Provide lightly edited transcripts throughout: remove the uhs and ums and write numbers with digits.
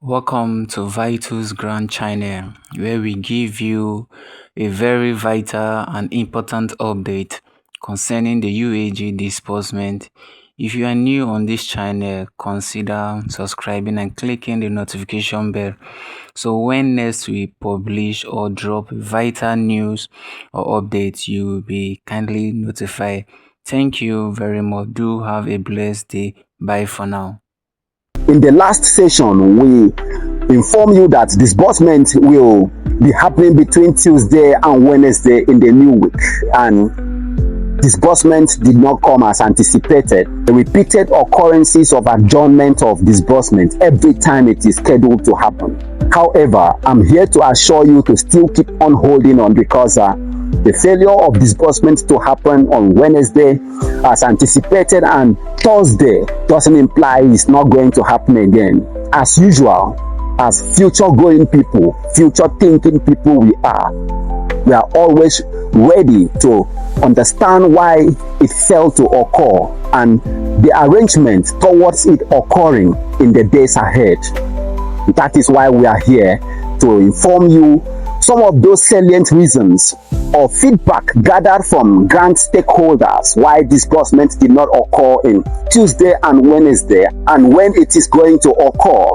Welcome to Vital's Grant channel, where we give you a very vital and important update concerning the UAAG disbursement. If you are new on this channel, consider subscribing and clicking the notification bell, so when next we publish or drop vital news or updates, you will be kindly notified. Thank you very much. Do have a blessed day. Bye for now. In the last session, we inform you that disbursement will be happening between Tuesday and Wednesday in the new week, and disbursement did not come as anticipated. The repeated occurrences of adjournment of disbursement every time it is scheduled to happen. However, I'm here to assure you to still keep on holding on, because the failure of disbursement to happen on Wednesday as anticipated and Thursday doesn't imply it's not going to happen again. As usual, as future going people, future thinking people we are always ready to understand why it failed to occur and the arrangement towards it occurring in the days ahead. That is why we are here to inform you some of those salient reasons or feedback gathered from grant stakeholders why disbursement did not occur in Tuesday and Wednesday, and when it is going to occur.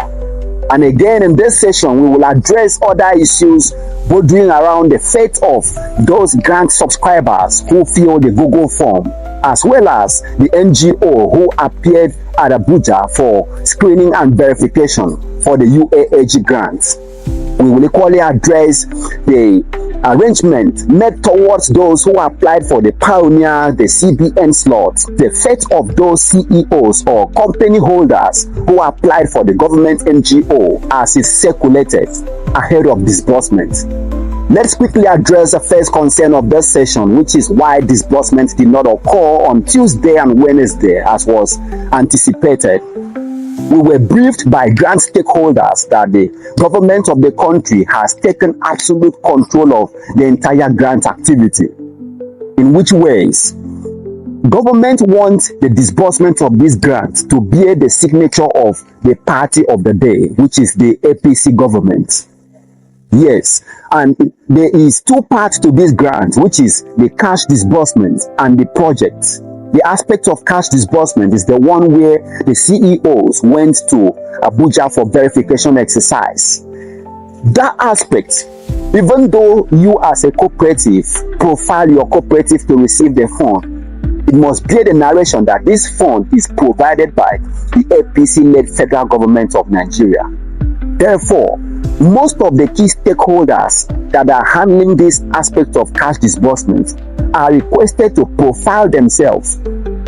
And again, in this session, we will address other issues bordering around the fate of those grant subscribers who fill the Google form, as well as the NGO who appeared at Abuja for screening and verification for the UAAG grant. We will equally address the arrangement made towards those who applied for the Pioneer, the CBN slots, the fate of those CEOs or company holders who applied for the government NGO as is circulated ahead of disbursement. Let's quickly address the first concern of this session, which is why disbursement did not occur on Tuesday and Wednesday as was anticipated. We were briefed by grant stakeholders that the government of the country has taken absolute control of the entire grant activity. In which ways? Government wants the disbursement of this grant to bear the signature of the party of the day, which is the APC government. Yes, and there is two parts to this grant, which is the cash disbursement and the project. The aspect of cash disbursement is the one where the CEOs went to Abuja for verification exercise. That aspect, even though you as a cooperative profile your cooperative to receive the fund, it must bear the narration that this fund is provided by the APC-led federal government of Nigeria. Therefore, most of the key stakeholders that are handling this aspect of cash disbursement are requested to profile themselves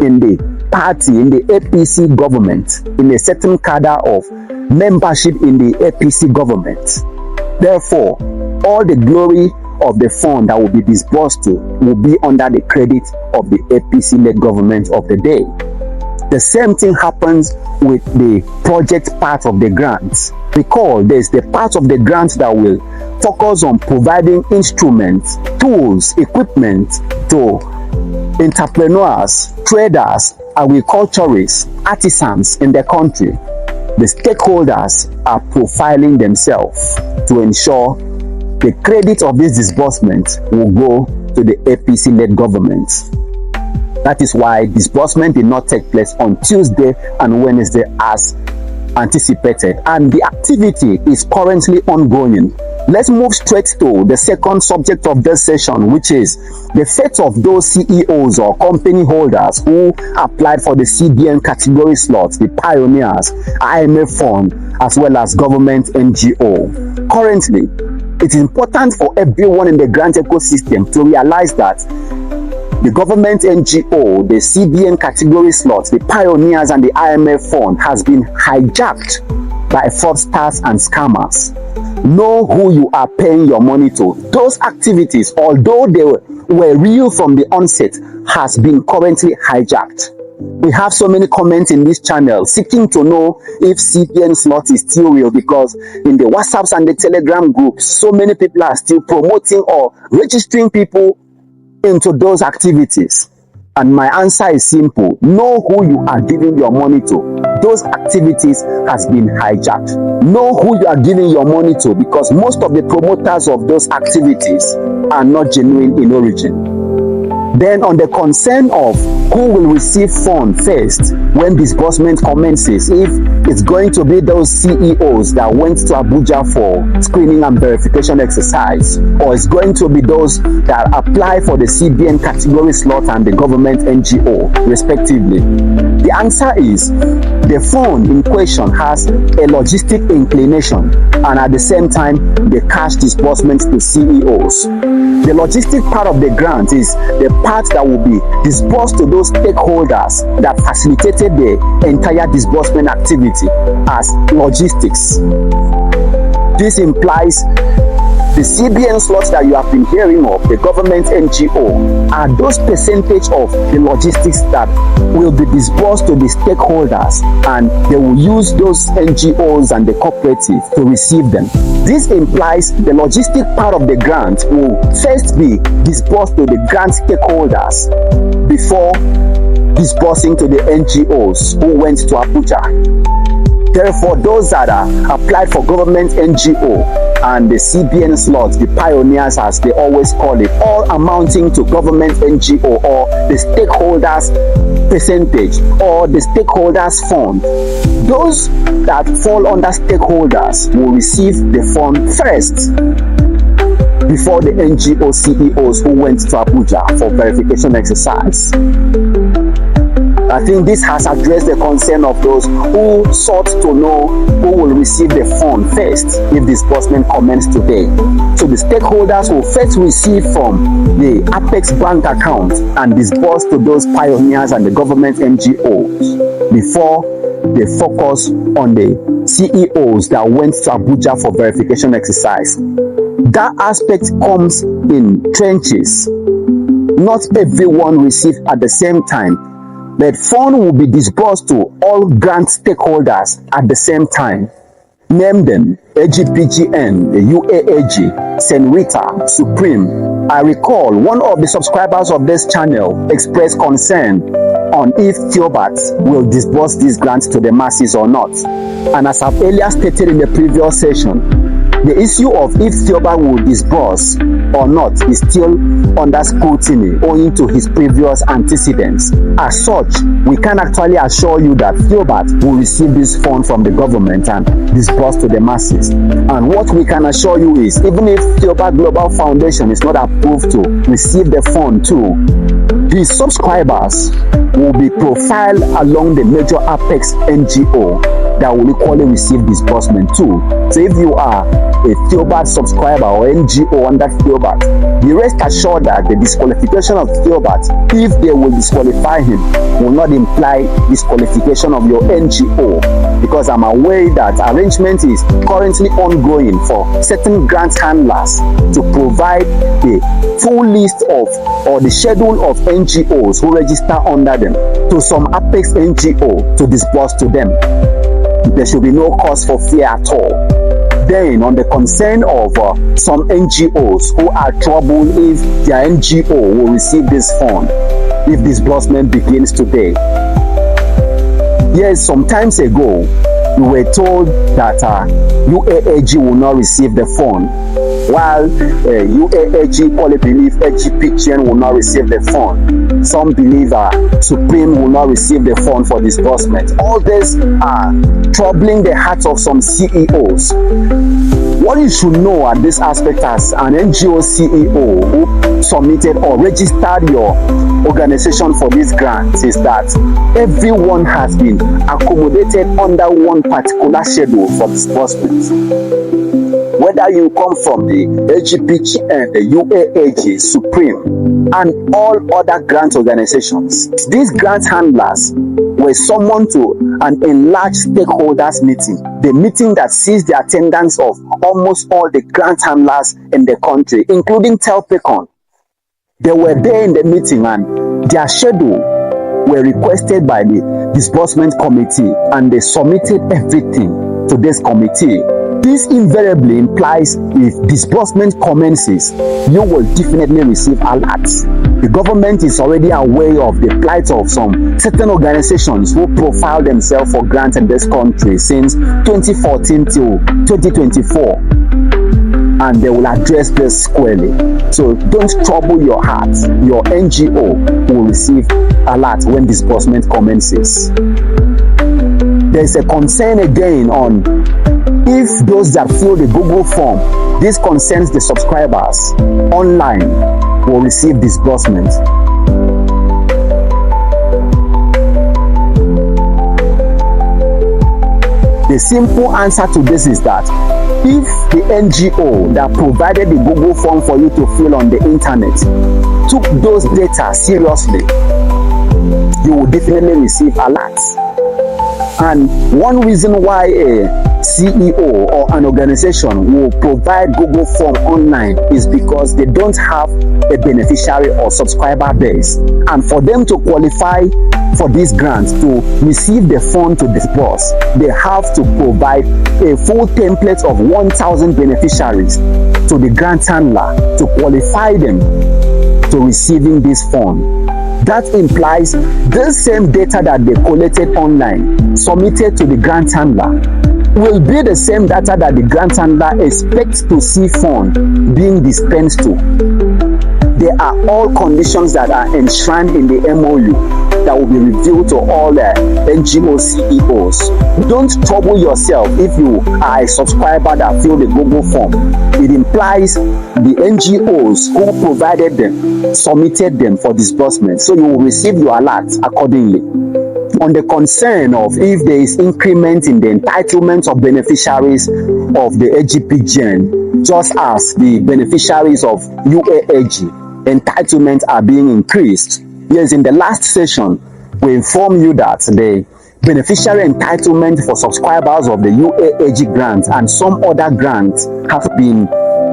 in the party, in the APC government, in a certain cadre of membership in the APC government. Therefore, all the glory of the fund that will be disbursed to will be under the credit of the APC-led government of the day. The same thing happens with the project part of the grants. Recall, there's the part of the grants that will focus on providing instruments, tools, equipment to entrepreneurs, traders, agriculturists, artisans in the country. The stakeholders are profiling themselves to ensure the credit of this disbursement will go to the APC-led government. That is why disbursement did not take place on Tuesday and Wednesday as anticipated, and the activity is currently ongoing. Let's move straight to the second subject of this session, which is the fate of those CEOs or company holders who applied for the CBN category slots, the Pioneers, IMF fund, as well as government NGO. Currently, it is important for everyone in the grant ecosystem to realize that the government NGO, the CBN category slots, the Pioneers and the IMF fund has been hijacked by fraudsters and scammers. Know who you are paying your money to. Those activities, although they were real from the onset, has been currently hijacked. We have so many comments in this channel seeking to know if CBN slot is still real, because in the WhatsApps and the Telegram groups, so many people are still promoting or registering people into those activities. And my answer is simple: know who you are giving your money to. those activities has been hijacked. Know who you are giving your money to, because most of the promoters of those activities are not genuine in origin. Then on the concern of who will receive funds first when disbursement commences, if it's going to be those CEOs that went to Abuja for screening and verification exercise, or it's going to be those that apply for the CBN category slot and the government NGO respectively. The answer is the fund in question has a logistic inclination and at the same time the cash disbursement to CEOs. The logistic part of the grant is the part that will be disbursed to those stakeholders that facilitated the entire disbursement activity as logistics. This implies the CBN slots that you have been hearing of, the government NGO, are those percentage of the logistics that will be disbursed to the stakeholders, and they will use those NGOs and the cooperative to receive them. This implies the logistic part of the grant will first be disbursed to the grant stakeholders before disbursing to the NGOs who went to Abuja. Therefore, those that are applied for government NGO and the CBN slots, the pioneers as they always call it, all amounting to government NGO or the stakeholders percentage or the stakeholders fund. Those that fall under stakeholders will receive the fund first before the NGO CEOs who went to Abuja for verification exercise. I think this has addressed the concern of those who sought to know who will receive the fund first if disbursement commences today. So the stakeholders will first receive from the Apex bank account and disburse to those pioneers and the government NGOs before they focus on the CEOs that went to Abuja for verification exercise. That aspect comes in trenches. Not everyone receives at the same time, but fund will be disbursed to all grant stakeholders at the same time. Name them: AGPGN, the UAAG, St. Rita, Supreme. I recall one of the subscribers of this channel expressed concern on if Theobarth will disburse these grants to the masses or not. And as I've earlier stated in the previous session, the issue of if Theobarth will disburse or not is still under scrutiny owing to his previous antecedents. As such, we can actually assure you that Theobarth will receive this fund from the government and disburse to the masses. And what we can assure you is, even if Theobarth Global Foundation is not approved to receive the fund too, his subscribers will be profiled along the major Apex NGO that will equally receive disbursement too. So if you are a Theobarth subscriber or NGO under Theobarth, be rest assured that the disqualification of Theobarth, if they will disqualify him, will not imply disqualification of your NGO, because I'm aware that arrangement is currently ongoing for certain grant handlers to provide the full list of or the schedule of NGOs who register under them to some Apex NGO to disburse to them. There should be no cause for fear at all. Then, on the concern of some NGOs who are troubled if their NGO will receive this fund if disbursement begins today. Yes, some times ago, we were told that UAAG will not receive the fund, while UAAG probably believe AGPGN will not receive the fund. Some believe Supreme will not receive the fund for disbursement. All this are troubling the hearts of some CEOs. What you should know at this aspect as an NGO CEO who submitted or registered your organization for this grant is that everyone has been accommodated under one particular schedule for disbursement. Whether you come from the AGPGN, the UAAG, Supreme, and all other grant organizations, these grant handlers were summoned to an enlarged stakeholders meeting, the meeting that sees the attendance of almost all the grant handlers in the country, including Telpecon. They were there in the meeting and their schedule were requested by the disbursement committee, and they submitted everything to this committee. This invariably implies if disbursement commences, you will definitely receive alerts. The government is already aware of the plight of some certain organizations who profile themselves for grants in this country since 2014 till 2024, and they will address this squarely. So don't trouble your heart. Your NGO will receive alert when disbursement commences. There's a concern again on if those that fill the Google form, this concerns the subscribers online, will receive disbursement. The simple answer to this is that if the NGO that provided the Google form for you to fill on the internet took those data seriously, you will definitely receive alerts. And one reason why a CEO or an organization will provide Google form online is because they don't have a beneficiary or subscriber base. And for them to qualify for this grant, to receive the fund to disburse, they have to provide a full template of 1,000 beneficiaries to the grant handler to qualify them to receiving this fund. That implies the same data that they collected online, submitted to the grant handler, will be the same data that the grant handler expects to see fund being dispensed to. There are all conditions that are enshrined in the MOU that will be revealed to all the NGO CEOs. Don't trouble yourself if you are a subscriber that fill the Google form. It implies the NGOs who provided them submitted them for disbursement, so you will receive your alert accordingly. On the concern of if there is increment in the entitlement of beneficiaries of the AGPGN, just as the beneficiaries of UAAG entitlements are being increased. Yes, in the last session, we informed you that the beneficiary entitlement for subscribers of the UAAG grant and some other grants have been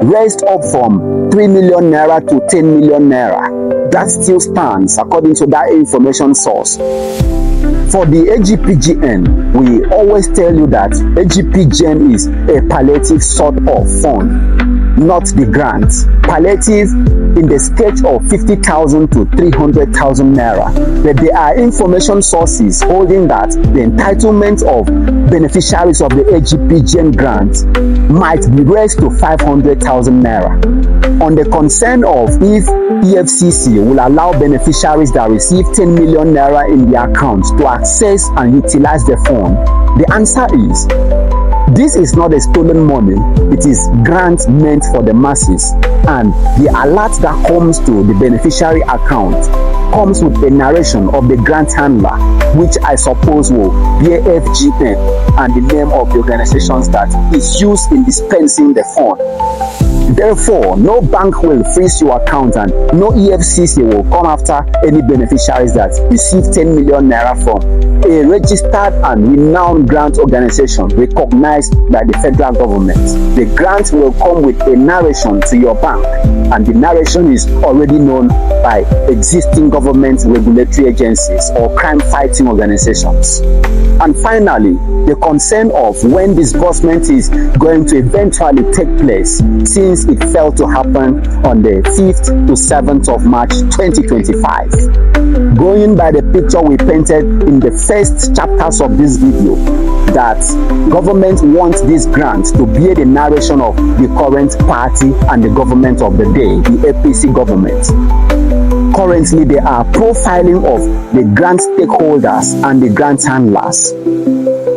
raised up from 3 million naira to 10 million naira. That still stands according to that information source. For the AGPGN, we always tell you that AGPGN is a palliative sort of fund, not the grant. Palliative in the sketch of 50,000 to 300,000 naira. But there are information sources holding that the entitlement of beneficiaries of the AGPGN grant might be raised to 500,000 naira. On the concern of if EFCC will allow beneficiaries that receive 10 million naira in their accounts to access and utilize the fund, the answer is this is not a stolen money. It is grant meant for the masses, and the alert that comes to the beneficiary account comes with a narration of the grant handler, which I suppose will be a FGN and the name of the organizations that is used in dispensing the fund. Therefore, no bank will freeze your account and no EFCC will come after any beneficiaries that receive 10 million naira from a registered and renowned grant organization recognized by the federal government. The grant will come with a narration to your bank, and the narration is already known by existing government regulatory agencies or crime-fighting organizations. And finally, the concern of when disbursement is going to eventually take place, since it failed to happen on the 5th to 7th of March 2025. Going by the picture we painted in the first chapters of this video, that government wants this grant to be the narration of the current party and the government of the day, the APC government. Currently, they are profiling of the grant stakeholders and the grant handlers.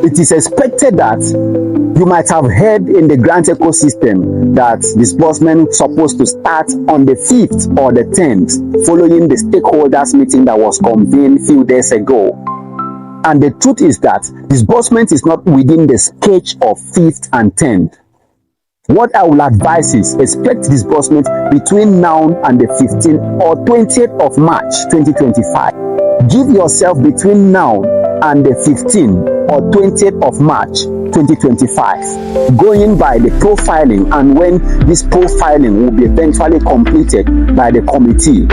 It is expected that you might have heard in the grant ecosystem that disbursement is supposed to start on the 5th or the 10th, following the stakeholders meeting that was convened a few days ago. And the truth is that disbursement is not within the sketch of 5th and 10th. What I will advise is expect disbursement between now and the 15th or 20th of March 2025. Give yourself between now and the 15th or 20th of March 2025, going by the profiling, and when this profiling will be eventually completed by the committee.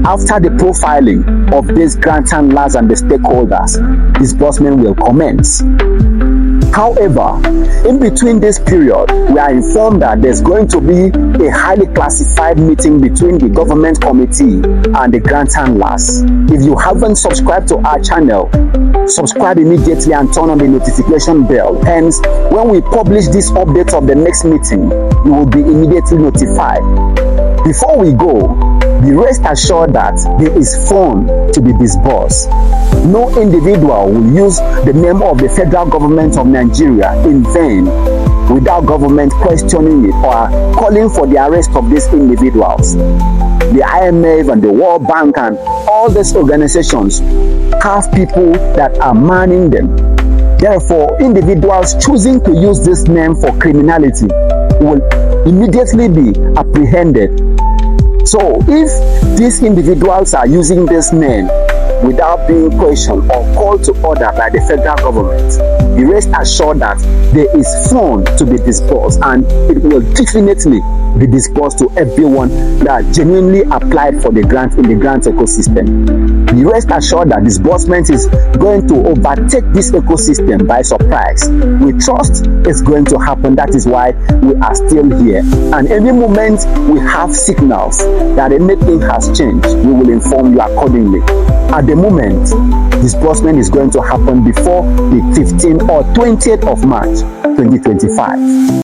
After the profiling of these grant handlers and the stakeholders, disbursement will commence. However, in between this period, we are informed that there's going to be a highly classified meeting between the government committee and the grant handlers. If you haven't subscribed to our channel, subscribe immediately and turn on the notification bell. Hence, when we publish this update of the next meeting, you will be immediately notified. Before we go, be rest assured that there is fund to be disbursed. No individual will use the name of the federal government of Nigeria in vain without government questioning it or calling for the arrest of these individuals. The IMF and the World Bank and all these organizations have people that are manning them. Therefore, individuals choosing to use this name for criminality will immediately be apprehended. So if these individuals are using this name without being questioned or called to order by the federal government, be rest assured that there is fund to be disbursed, and it will definitely be disbursed to everyone that genuinely applied for the grant in the grant ecosystem. Be rest assured that disbursement is going to overtake this ecosystem by surprise. We trust it's going to happen. That is why we are still here. And any moment we have signals that anything has changed, we will inform you accordingly. At the moment, disbursement is going to happen before the 15th or 20th of March 2025.